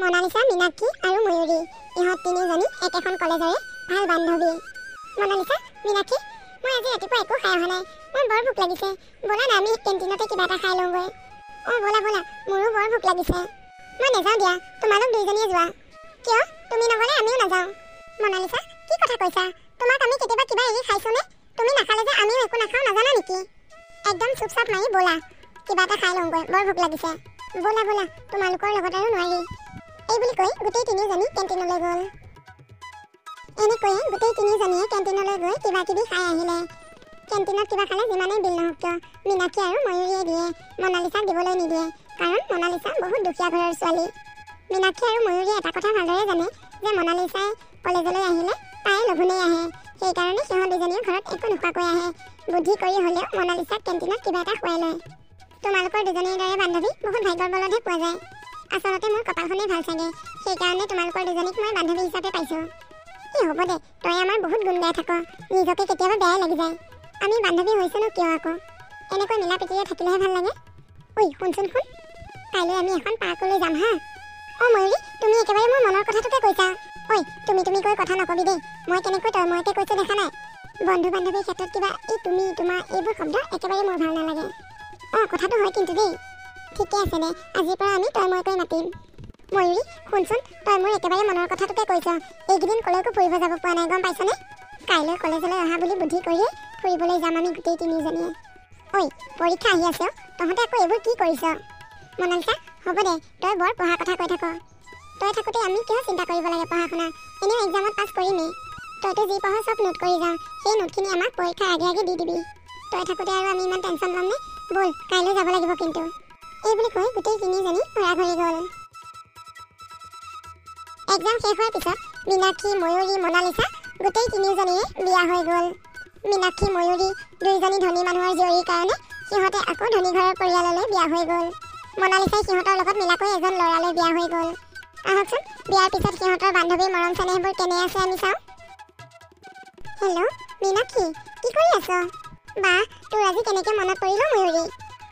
মনালিসা, মীনাক্ষী আৰু ময়ূৰী ইহঁত তিনিজনী একেখন কলেজৰে ভাল বান্ধৱী। মনালিসা, মীনাক্ষী, মই আজি ৰাতিপুৱা একো খাই অহা নাই। মোৰ বৰ ভোক লাগিছে। ব'লা না আমি কেণ্টিনতে কিবা এটা খাই লওঁগৈ। ব'লা ব'লা, মোৰো বৰ ভোক লাগিছে। মই নাযাওঁ দিয়া, তোমালোক দুইজনীয়ে যোৱা। কিয়? তুমি নগ'লে আমিও নাযাওঁ। মনালিসা, কি কথা কৈছা? তোমাক আমি কেতিয়াবা কিবা এৰি খাইছোনে? তুমি নাখালে যে আমিও একো নাখাওঁ, নাজানা নেকি? একদম চুপচাপ মাৰি ব'লা, কিবা এটা খাই লওঁগৈ, বৰ ভোক লাগিছে। ব'লা ব'লা, তোমালোকৰ লগত আৰু নোৱাৰি। এই বুলি কৈ গোটেই তিনিজনী কেণ্টিনলৈ গ'ল। এনেকৈয়ে গোটেই তিনিজনীয়ে কেণ্টিনলৈ গৈ কিবা কিবি খাই আহিলে। কেণ্টিনত কিবা খালে যিমানেই বিল নহওক কিয় মীনাক্ষী আৰু ময়ূৰীয়ে দিয়ে, মনালিসাক দিবলৈ নিদিয়ে, কাৰণ মনালিসা বহুত দুখীয়া ঘৰৰ ছোৱালী। মীনাক্ষী আৰু ময়ূৰীয়ে এটা কথা ভালদৰে জানে যে মনালিসাই কলেজলৈ আহিলে তাই লঘোণেই আহে, সেইকাৰণে সিহঁত দুজনীয়ে ঘৰত একো নোখোৱাকৈ আহে। বুদ্ধি কৰি হ'লেও মনালিসাক কেণ্টিনত কিবা এটা খুৱাই লয়। তোমালোকৰ দুজনীৰ দৰে বান্ধৱী বহুত ভাগ্যৰ বলতহে পোৱা যায়। আচলতে মোৰ কপালখনেই ভাল চাগে, সেইকাৰণে তোমালোকৰ দুজনীক মই বান্ধৱী হিচাপে পাইছোঁ। কি হ'ব দে, তই আমাৰ বহুত গুণ গাই থাক, নিজকে কেতিয়াবা বেয়াই লাগি যায়। আমি বান্ধৱী হৈছোনো কিয় আকৌ? এনেকৈ মিলা প্ৰীতিৰে থাকিলেহে ভাল লাগে। ঐ শুনচোন শুন, কাইলৈ আমি এখন পাৰ্কলৈ যাম হা। ময়ূৰী, তুমি একেবাৰে মোৰ মনৰ কথাটোকে কৈছা। ঐ তুমি কৈ কথা নকবি দেই, মই কেনেকৈ তই মইকে কৈছোঁ দেখা নাই? বন্ধু বান্ধৱীৰ ক্ষেত্ৰত কিবা এই তুমি তোমাৰ এইবোৰ শব্দ একেবাৰে মোৰ ভাল নালাগে। কথাটো হয় কিন্তু দেই। ঠিকে আছে দে, আজিৰ পৰা আমি তই মই কৈ মাতিম। ময়ূৰী শুনচোন, তই মোৰ একেবাৰে মনৰ কথাটোকে কৈছ। এইকেইদিন কলৈকো ফুৰিব যাব পৰা নাই, গম পাইছনে? কাইলৈ কলেজলৈ অহা বুলি বুদ্ধি কৰিয়ে ফুৰিবলৈ যাম আমি গোটেই তিনিজনীয়ে। ঐ পৰীক্ষা আহি আছে, তহঁতে আকৌ এইবোৰ কি কৰিছ? মনালিসা, হ'ব দে, তই বৰ পঢ়া কথা কৈ থাক। তই থাকোঁতে আমি কিয় চিন্তা কৰিব লাগে পঢ়া শুনা? এনেও এক্সামত পাছ কৰিমেই। তইতো যি পঢ় চব নোট কৰি যাওঁ, সেই নোটখিনি আমাক পৰীক্ষাৰ আগে আগে দি দিবি। তই থাকোঁতে আৰু আমি ইমান টেনশ্যন ল'মনে? ব'ল কাইলৈ যাব লাগিব কিন্তু। এই বুলি কৈ গোটেই তিনিজনী ঘৰা ঘৰি গ'ল। এক্সাম শেষ হোৱাৰ পিছত মীনাক্ষী, ময়ূৰী, মনালিসা গোটেই তিনিজনীয়ে বিয়া হৈ গ'ল। মীনাক্ষী, ময়ূৰী দুইজনী ধনী মানুহৰ জীয়ৰীৰ কাৰণে সিহঁতে আকৌ ধনী ঘৰৰ পৰিয়াললৈ বিয়া হৈ গ'ল। মনালিসাই সিহঁতৰ লগত মিলাকৈ এজন ল'ৰালৈ বিয়া হৈ গ'ল। আহকচোন, বিয়াৰ পিছত সিহঁতৰ বান্ধৱীৰ মৰম চেনেহবোৰ কেনে আছে আমি চাওঁ। হেল্ল' মীনাক্ষী, কি কৰি আছ? বা, তোৰ আজি কেনেকৈ মনত পৰিল ময়ূৰী?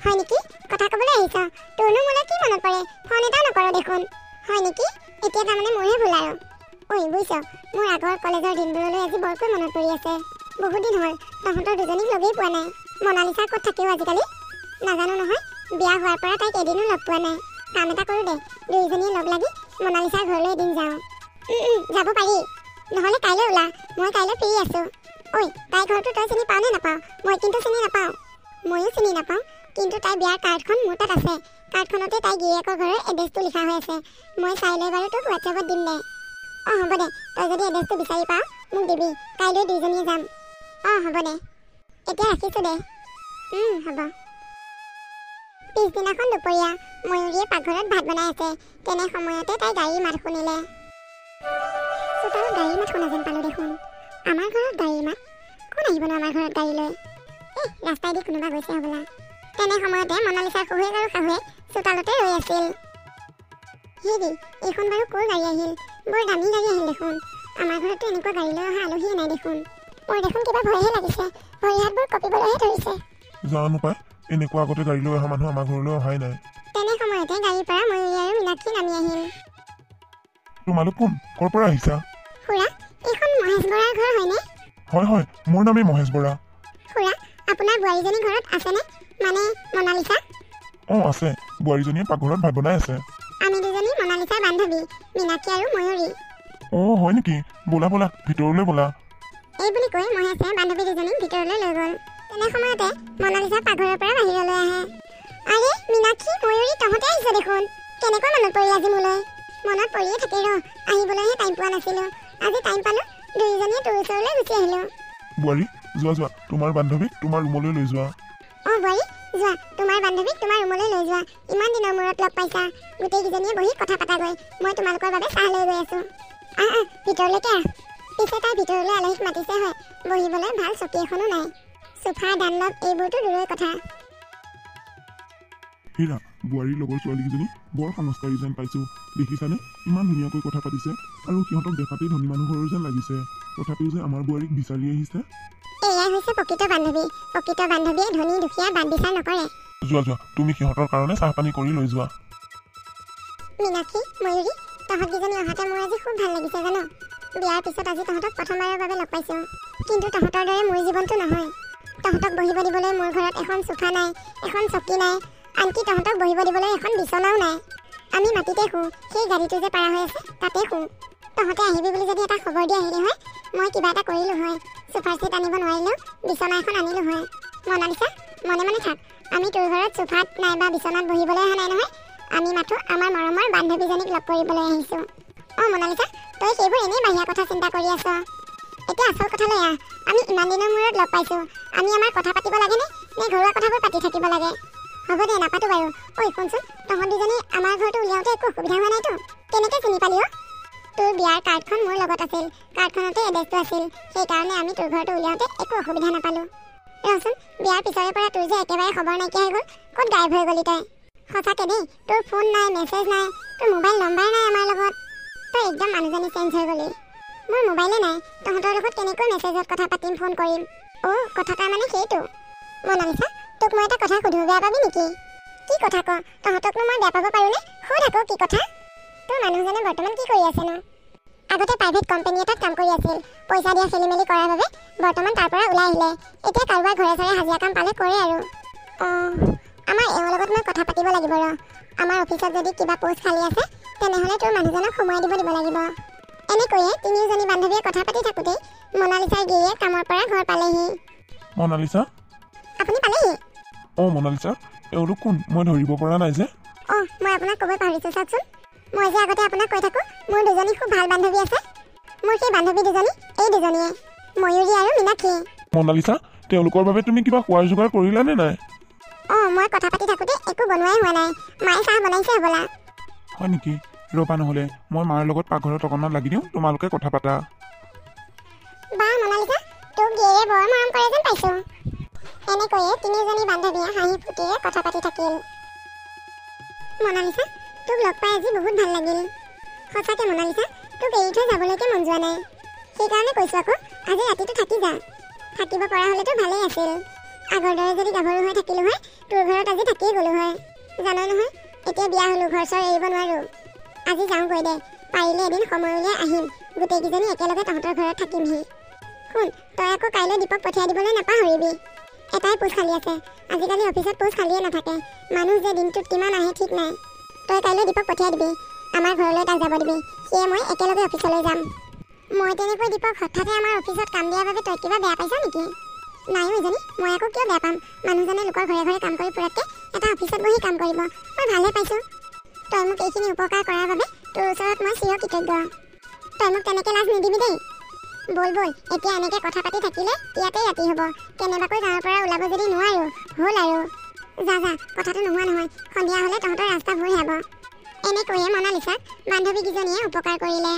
হয় নেকি? কথা ক'বলৈ আহিছ? তোৰনো মোলৈ কি মনত পৰে? ফোন এটাও নকৰ দেখোন। হয় নেকি? এতিয়া তাৰমানে মোৰহে ভুল আৰু। বুজিছ, মোৰ আগৰ কলেজৰ দিনবোৰলৈ আজি বৰকৈ মনত পৰি আছে। বহুত দিন হ'ল তহঁতৰ দুজনীক লগেই পোৱা নাই। মনালিসা ক'ত থাকেও আজিকালি নাজানো নহয়, বিয়া হোৱাৰ পৰা তাইক এদিনো লগ পোৱা নাই। কাম এটা কৰোঁ দে, দুয়োজনীয়ে লগ লাগি মনালিসাৰ ঘৰলৈ এদিন যাওঁ। যাব পাৰি, নহ'লে কাইলৈ ওলা, মই কাইলৈ ফ্ৰী আছোঁ। তাইৰ ঘৰটো তই চিনি পাওঁ নে নাপাওঁ? মই কিন্তু চিনি নাপাওঁ। ময়ো চিনি নাপাওঁ, কিন্তু তাইৰ বিয়াৰ কাৰ্ডখন মোৰ তাত আছে। কাৰ্ডখনতে তাইৰ গিৰিয়েকৰ ঘৰৰ এড্ৰেছটো লিখা হৈ আছে। মই চাই লৈ বাৰু তোক হোৱাটছএপত দিম দে। হ'ব দে, তই যদি এড্ৰেছটো বিচাৰি পাওঁ মোক দিবি, কাইলৈ দুইজনীয়ে যাম। হ'ব দে, এতিয়া ৰাখিছোঁ দে। হ'ব। পিছদিনাখন দুপৰীয়া ময়ূৰীয়ে পাকঘৰত ভাত বনাই আছে। তেনে সময়তে তাই গাড়ীৰ মাত শুনিলে। চোতালত গাড়ীৰ মাত শুনা যেন পালোঁ দেখোন। আমাৰ ঘৰত গাড়ীৰ মাত? কোন আহিবনো আমাৰ ঘৰত গাড়ী লৈ? ৰাস্তাইদি কোনোবা গৈছে হ'বলা। তেনে সময়তে মনালিসাৰ শহুৱেক আৰু শাহুৱেক চোতালতে ৰৈ আছিল। হেৰি, এইখন বাৰু ক'ৰ গাড়ী আহিল? বৰ দামী গাড়ী আহিল দেখোন। আমাৰ ঘৰততো এনেকুৱা গাড়ী লৈ অহা আলহীয়ে নাই দেখোন। মোৰ দেখোন কিবা ভয়হে লাগিছে, ভৰি হাতবোৰ কঁপিবলৈহে ধৰিছে। জানো পাই, এনেকুৱা আগতে গাড়ী লৈ অহা মানুহ আমাৰ ঘৰলৈ অহাই নাই। তেনে সময়তে গাড়ীৰ পৰা ময়ূৰী আৰু মীনাক্ষী নামি আহিল। তোমালোক কোন? ক'ৰ পৰা আহিছা? খুৰা, এইখন মহেশ বৰাৰ ঘৰ হয়নে? হয়, মোৰ নামেই মহেশ বৰা। খুৰা, আপোনাৰ বোৱাৰীজনী ঘৰত আছেনে? মানে মনালিসা? আছে, বোৱাৰীজনীয়ে পাকঘৰত ভাত বনাই আছে। আমি দুজনী মনালিসাৰ বান্ধৱী, মীনাক্ষী আৰু ময়ূৰী। হয় নেকি? ব'লা ব'লা, ভিতৰলৈ ব'লা। এই বুলি কৈ মহেশে বান্ধৱী দুজনীক ভিতৰলৈ লৈ গ'ল। তেনে সময়তে মনালিসা পাকঘৰৰ পৰা বাহিৰলৈ আহে। আৰে মীনাক্ষী, ময়ূৰী, তহঁতে আহিছ দেখোন। কেনেকৈ মনত পৰিল আজি মোলৈ? মনত পৰিয়ে থাকে ৰ, আহিবলৈহে টাইম পোৱা নাছিলোঁ। আজি টাইম পালোঁ, দুয়োজনীয়ে তোৰ ওচৰলৈ গুচি আহিলোঁ। বোৱাৰী, যোৱা, তোমাৰ বান্ধৱীক তোমাৰ ৰুমলৈ লৈ যোৱা। বোৱাৰী, যোৱা, তোমাৰ বান্ধৱীক তোমাৰ ৰুমলৈ লৈ যোৱা। ইমান দিনৰ মূৰত লগ পাইছা, গোটেইকেইজনীয়ে বহি কথা পাতাগৈ। মই তোমালোকৰ বাবে চাহ লৈ গৈ আছোঁ। ভিতৰলৈকে আহ। পিছে তাই ভিতৰলৈ আলহীক মাতিছে হয়, বহিবলৈ ভাল চকী এখনো নাই। চোফা, ডানলপ এইবোৰতো দূৰৰে কথা। হীৰা, বোৱাৰীৰ লগৰ ছোৱালীকেইজনী বৰ সংস্কাৰী যেন পাইছোঁ। দেখিছানে, ইমান ধুনীয়াকৈ কথা পাতিছে, আৰু সিহঁতক দেখাতেই ধনী মানুহ ঘৰৰ যেন লাগিছে। তথাপিও যে আমাৰ বোৱাৰীক বিচাৰি আহিছে। এয়াই হৈছে প্ৰকৃত বান্ধৱী। প্ৰকৃত বান্ধৱীয়ে ধনী দুখীয়া বাদ বিচাৰ নকৰে। যোৱা, তুমি সিহঁতৰ কাৰণে চাহপানী কৰি লৈ যোৱা। মীনাক্ষী, ময়ূৰী, তহঁতকেইজনী অহাতে মোৰ আজি খুব ভাল লাগিছে জানো। বিয়াৰ পিছত আজি তহঁতক প্ৰথমবাৰৰ বাবে লগ পাইছোঁ। কিন্তু তহঁতৰ দৰে মোৰ জীৱনটো নহয়। তহঁতক বহিব দিবলৈ মোৰ ঘৰত এখন চোফা নাই, এখন চকী নাই, আনকি তহঁতক বহিব দিবলৈ এখন বিচনাও নাই। আমি মাটিতে শুওঁ, সেই গাড়ীটো যে পাৰা হৈ আছে তাতে শুওঁ। তহঁতে আহিবি বুলি যদি এটা খবৰ দি আহিলি হয়, মই কিবা এটা কৰিলোঁ হয়। চোফাৰ ছিট আনিব নোৱাৰিলেও বিচনা এখন আনিলোঁ হয়। মনালিছা, মনে মনে থাক। আমি তোৰ ঘৰত চোফাত নাইবা বিচনাত বহিবলৈ অহা নাই নহয়। আমি মাথো আমাৰ মৰমৰ বান্ধৱীজনীক লগ কৰিবলৈ আহিছোঁ। মনালিছা, তই সেইবোৰ এনেই বাহিৰা কথা চিন্তা কৰি আছ। এতিয়া আচল কথালৈ আহ। আমি ইমান দিনৰ মূৰত লগ পাইছোঁ। আমি আমাৰ কথা পাতিব লাগেনে, নে ঘৰুৱা কথাবোৰ পাতি থাকিব লাগে? হ'ব দে, নাপাতো বাৰু। শুনচোন, তহঁত দুজনী আমাৰ ঘৰটো উলিয়াওঁতে একো অসুবিধা হোৱা নাইতো? কেনেকৈ চিনি পালি অ'? তোৰ বিয়াৰ কাৰ্ডখন মোৰ লগত আছিল, কাৰ্ডখনতে এড্ৰেছটো আছিল। সেইকাৰণে আমি তোৰ ঘৰটো উলিয়াওঁতে একো অসুবিধা নাপালোঁ। ৰচোন, বিয়াৰ পিছৰে পৰা তোৰ যে একেবাৰে খবৰ নাইকিয়া হৈ গ'ল। ক'ত গায়ব হৈ গ'লি তই? সঁচাকৈ দেই, তোৰ ফোন নাই, মেছেজ নাই, তোৰ মোবাইল নম্বৰ নাই আমাৰ লগত। তই একদম মানুহজনী চেঞ্জ হৈ গ'লি। মোৰ মোবাইলে নাই, তহঁতৰ লগত কেনেকৈ মেছেজত কথা পাতিম, ফোন কৰিম? কথা তাৰ মানে সেইটো। মনালিছা, তোক মই এটা কথা সুধোঁ, বেয়া পাবি নেকি? কি কথা ক? তহঁতকনো মই বেয়া পাব পাৰোঁনে? সোধ আকৌ কি কথা? তোৰ মানুহজনে বৰ্তমান কি কৰি আছেনো? আগতে প্ৰাইভেট কোম্পানী এটাত কাম কৰি আছিল। পইচা দিয়া খেলি মেলি কৰাৰ বাবে বৰ্তমান তাৰ পৰা ওলাই আহিলে। এতিয়া কাৰোবাৰ ঘৰে ঘৰে হাজিৰা কাম পালে কৰে আৰু। আমাৰ এওঁৰ লগত মই কথা পাতিব লাগিব ৰ। আমাৰ অফিচত যদি কিবা পোষ্ট খালী আছে, তেনেহ'লে তোৰ মানুহজনক সোমোৱাই দিব লাগিব। এনেকৈয়ে তিনিওজনী বান্ধৱীয়ে কথা পাতি থাকোঁতেই মনালিছাৰ গিৰিয়ে কামৰ পৰা ঘৰ পালেহি। মনালিছা, আপুনি পালেহি? মনালিছা, এওঁলোক কোন? মই ধৰিব পৰা নাই যে। মই আপোনাক ক'ব পাহৰিছোঁ। চাওকচোন, মই যে আগতে আপোনাক কৈ থাকোঁ মোৰ দুজনী খুব ভাল বান্ধৱী আছে। মোৰ সেই বান্ধৱী দুজনী এই দুজনীয়ে, ময়ূৰী আৰু মীনাক্ষী। মনালিছা, তেওঁলোকৰ বাবে তুমি কিবা খোৱাৰ যোগাৰ কৰিলানে নাই? মই কথা পাতি থাকোঁতে একো বনোৱাই হোৱা নাই। মায়ে চাহ বনাইছে হ'বলা। হয় নেকি? ৰ'বা, নহ'লে মই মাৰ লগত পাকঘৰত অকণমান লাগি দিওঁ, তোমালোকে কথা পাতা। মনালিছা, তোক গিৰিয়ে বৰ মৰম কৰে যেন পাইছোঁ। এনেকৈয়ে তিনিওজনী বান্ধৱীয়ে হাঁহি ফূৰ্তিৰে কথা পাতি থাকিল। মনালিছা, তোক লগ পাই আজি বহুত ভাল লাগিল। সঁচাকৈ মনালিছা, তোক এৰি থৈ যাবলৈকে মন যোৱা নাই। সেইকাৰণে কৈছোঁ আকৌ, আজি ৰাতিটো থাকি যা। থাকিব পৰা হ'লেতো ভালেই আছিল। আগৰ দৰে যদি গাভৰু হৈ থাকিলোঁ হয়, তোৰ ঘৰত আজি থাকিয়ে গ'লোঁ হয়। জানো নহয়, এতিয়া বিয়া হ'লোঁ, ঘৰ চৰ এৰিব নোৱাৰোঁ। আজি যাওঁগৈ দে, পাৰিলে এদিন সময় উলিয়াই আহিম। গোটেইকেইজনী একেলগে তহঁতৰ ঘৰত থাকিমহি। শুন, তই আকৌ কাইলৈ দীপক পঠিয়াই দিবলৈ নাপাহৰিবি। এটাই পোষ্ট খালী আছে। আজিকালি অফিচত পোষ্ট খালীয়ে নাথাকে। মানুহ যে দিনটোত কিমান আহে ঠিক নাই। তই কাইলৈ দীপক পঠিয়াই দিবি। আমাৰ ঘৰলৈ তাক যাব দিবি। সিয়ে মই একেলগে অফিচলৈ যাম। মই তেনেকৈ দীপক হঠাতে আমাৰ অফিচত কাম দিয়াৰ বাবে তই কিবা বেয়া পাইছ নেকি? নাই ইজনী, মই আকৌ কিয় বেয়া পাম? মানুহজনে লোকৰ ঘৰে ঘৰে কাম কৰি ফুৰাতকৈ এটা অফিচত বহি কাম কৰিব মই ভালহে পাইছোঁ। তই মোক এইখিনি উপকাৰ কৰাৰ বাবে তোৰ ওচৰত মই চিৰকৃতজ্ঞ। তই মোক তেনেকৈ লাজ নিদিবি দেই। ব'ল, এতিয়া এনেকৈ কথা পাতি থাকিলে ইয়াতেই ৰাতি হ'ব। কেনেবাকৈ গাঁৱৰ পৰা ওলাব যদি নোৱাৰোঁ, হ'ল আৰু। যা, কথাটো নোহোৱা নহয়। সন্ধিয়া হ'লে তহঁতৰ ৰাস্তা ভুল হ'ব। এনেকৈয়ে মনালিছাক বান্ধৱীকেইজনীয়ে উপকাৰ কৰিলে।